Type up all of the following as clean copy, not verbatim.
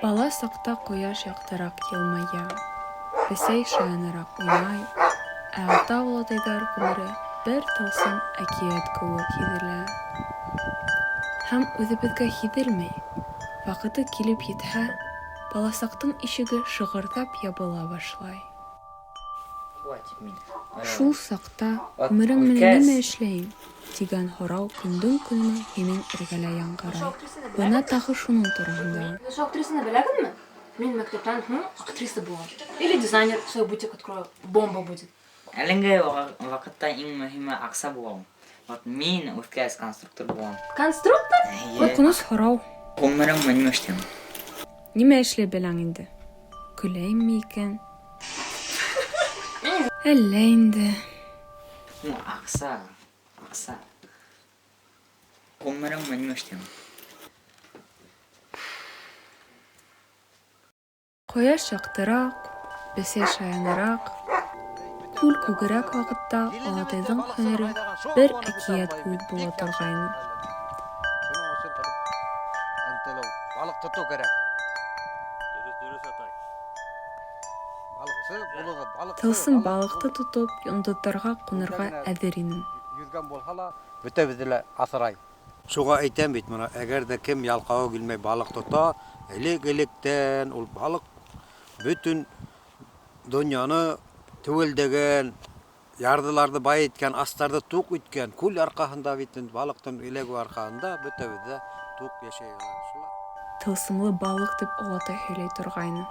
Бала саҡта ҡояш яҡтыраҡ йылмая, бесәй шаяныраҡ уйнай, ә ата-олатайҙар ғүмере бер тылсым әкиәт кеүек һиҙелә. Һәм үҙебеҙгә һиҙелмәй, ваҡыты килеп етһә, баласаҡтың ишеге шығырҙап ябыла башлай. Шул саҡта ғүмерең менән нимә эшләйем? Тигән һорау көндән-көнөнә һинең эргәлә яңғырай. Бына тағы шуның тураһында. Наша актрисаны беләгеҙме? Мин мәктәптән һуң актриса булам. Или дизайнер, свой бутик открою. Бомба будет. Әлеңге ваҡытта иң мөһиме аҡса була. Вот мин үҫкәс конструктор булам. Конструктор? Ҡурҡыныс һорау. Ғүмерең нимә эшләйем? Нимә эшләй беләң инде? Көләйемме икән? Әллә инде. Аҡса. Ғүмерең нимә эшләйем? Ҡояш яҡтыраҡ, бесәй шаяныраҡ, күл күгерәк ваҡытта олатайҙың һөнәре бер әкиәт кеүек була торғайны. Шуның өсөн балыҡ тотоу кәрәк. Дөрөҫ атай. Балыҡсы булығыҙ, балыҡсы. Тылсым балыҡты тотоп, йондоҙҙарға ҡунырға әҙер инем. Йөҙгән булһа ла, бөтәбеҙҙе лә аҫрай. Шуға әйтәм бит, мына әгәр дә кем ялҡауы килмәй балыҡ тота, элек-электән ул балыҡ бөтөн донъяны теүәлдәгән, ярҙыларҙы бай иткән, астарҙы туҡ иткән, күл арҡаһында бит балыҡтың эләгеү арҡаһында бөтәбеҙ ҙә туҡ йәшәйбеҙ. Тылсымлы балыҡ тип олатай һөйләй торғайны.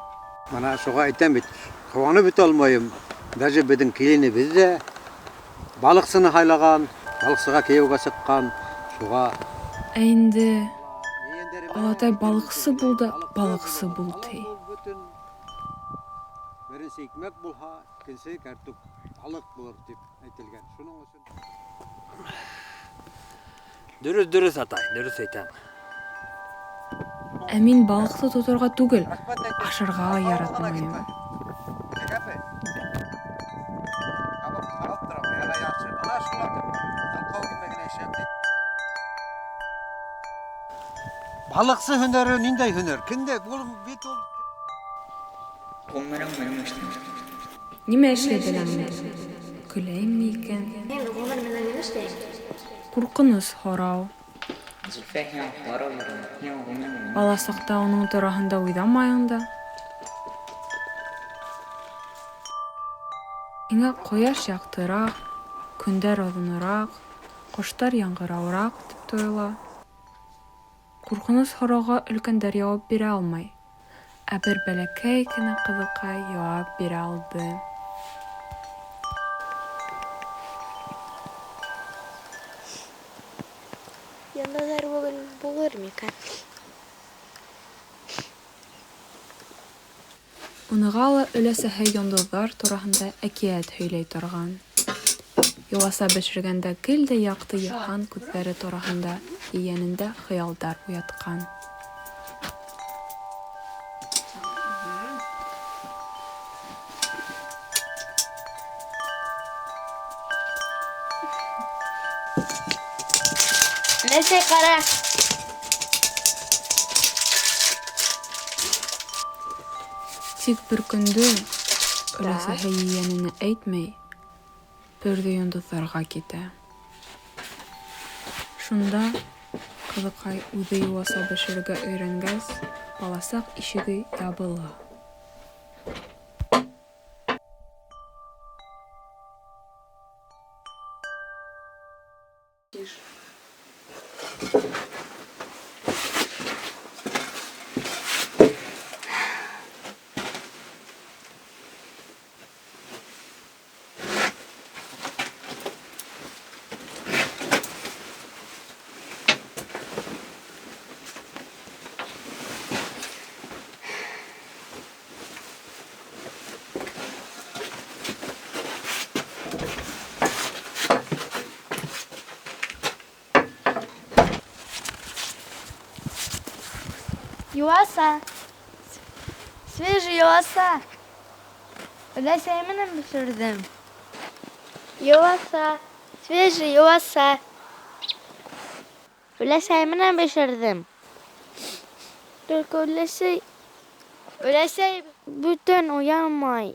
Мана шуға әйтәм бит, ҡыуанып бөтә алмайым. Даже беҙҙең киленебеҙ ҙә балыҡсыны һайлаған, балыҡсыға кейәүгә сыҡҡан. Шуға Ә инде олатай балыҡсы булды, балыҡсы бул ти. Беренсе икмәк булһа, икенсе кәртүк балыҡ булыр тип әйтелгән. Шуның өсөн дөрөҫ атай, дөрөҫ әйтәм. Ә мин балыҡты тоторға түгел, ашарға ла яратмайым. Балыҡсы һөнәре ниндәй һөнәр? Кемдә ул бит ул? Ғүмерең нимә эшләйем? Нимә эшләй беләм инде? Көләйемме икән? Мин ғүмер менән нимә эшләйем? Ҡурҡыныс һорау. Зөлфә, һин һорау бирәм. Һин ғүмерең. Бала саҡта уның тураһында уйҙамайың да. Һиңә ҡояш яҡтыраҡ, көндәр оҙонораҡ, ҡоштар яңғырауыраҡ тип тойола. Ҡурҡыныс һорауға өлкәндәр яуап бирә алмай, ә бер бәләкәй генә ҡыҙыҡай яуап бирә алды. Йондоҙҙар бөгөн булыр микән? Уныға ла өләсәһе йондоҙҙар тураһында әкиәт һөйләй торған. Йыуаса бешергәндә гел дә яҡты йыһан күҙҙәре тураһында ейәнендә хыялдар уятҡан. Нәсәй ҡара. Тик бер көндө өләсәһе ейәненә әйтмәй, берҙе йондоҙҙарға китә. Шунда ҡыҙыҡай үҙе йыуаса бешерергә өйрәнгәс, баласаҡ ишеге ябыла. Юаса. Свежий юаса. Өләсәй менән бешерҙем. Юаса. Свежий юаса. Өләсәй менән бешерҙем. Только өләсәй Өләсәй бүтән уянмай.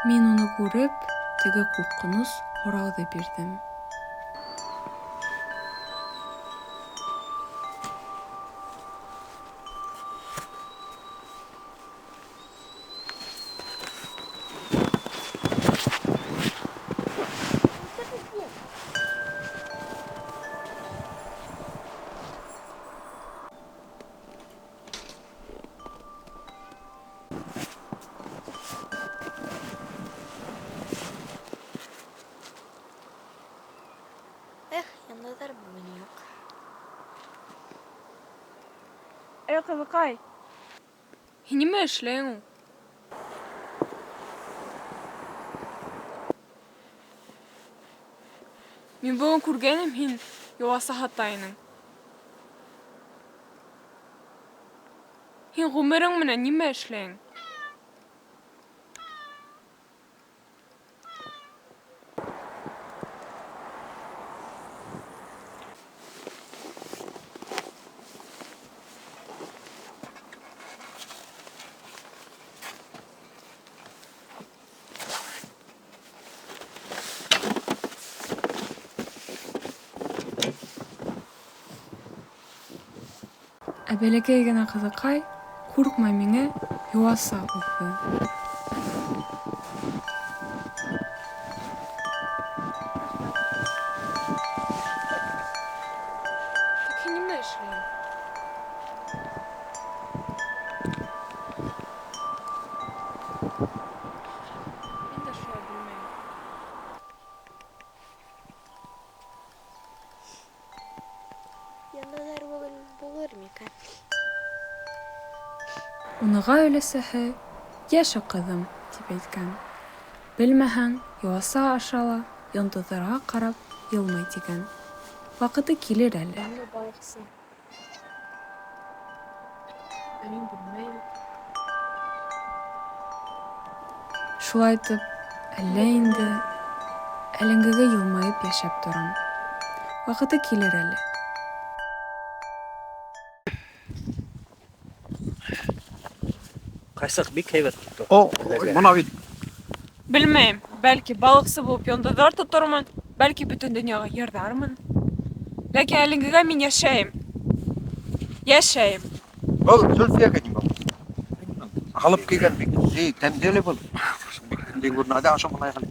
Мин уны күреп, теге куркыныс һорауҙы бирҙем. Яндаҙар бөгөн юҡ. Ҡыҙыҡай, һин нимә эшләйһең ул? Мин бөгөн күргәнем һин йыуаса һатайының. Һин ғүмерең менән нимә эшләйһең? Ә бәләкәй генә ҡыҙыҡай, ҡурҡма миңә, йыуаса уҙҙы. Һин нимә эшләйһең? Мин дә шулай белмәйем. Яндаҙар бөгөн булыр микән? Уныға өләсәһе, йәшә ҡыҙым, тип әйткән. Белмәһәң, йыуаса аша ла, йондоҙҙарға ҡарап йылмай тигән. Ваҡыты килер әле. Балыҡсы. Мин белмәйем. Шулай итеп, әллә инде әлеңгегә йылмайып йәшәп торам. Ваҡыты килер әле. Ҡайсыҡ бик һәйбәт тотто. Бына бит. Белмәйем, бәлки балыҡсы булып йондоҙҙар тотормон, бәлки бөтөн донъяға йырҙармын. Ләкин әлегегә мин йәшәйем. Йәшәйем. Был Зөлфиәгә нимә? Алып килгән бик тәмле был. Бик урнада ашамай хәл.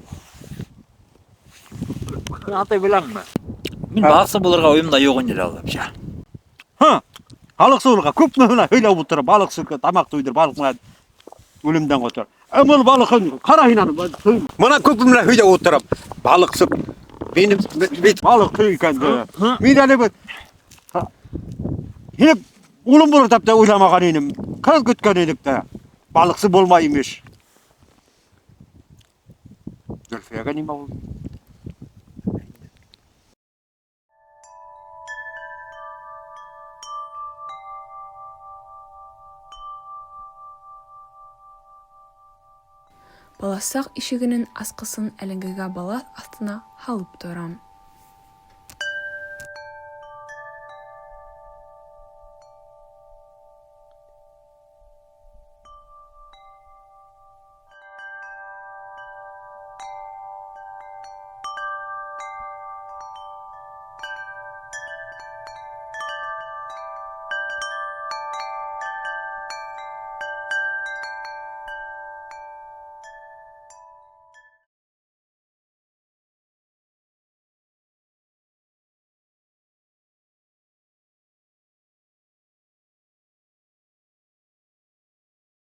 Атай беләңме? Мин балыҡсы булырға уйымда юҡ инде вообще. Ха! Балыҡсы булырға күпме һөйләп ултыра, балыҡсы тамаҡ туйдыр, балыҡ менән үлемдән ҡотор. Был балыҡын ҡара һин. Мына күп менән һөйләп ултырам. Балыҡсы минем бит балыҡ икән. Мин әле бит һин улым булыр дип тә уйламаған инем. Кыз көткән идек тә. Балыҡсы булмай имеш. Зөлфиәгә нимә булды? Баласаҡ ишегенең асҡысын әлеңгегә балаҫ аҫтына һалып торам.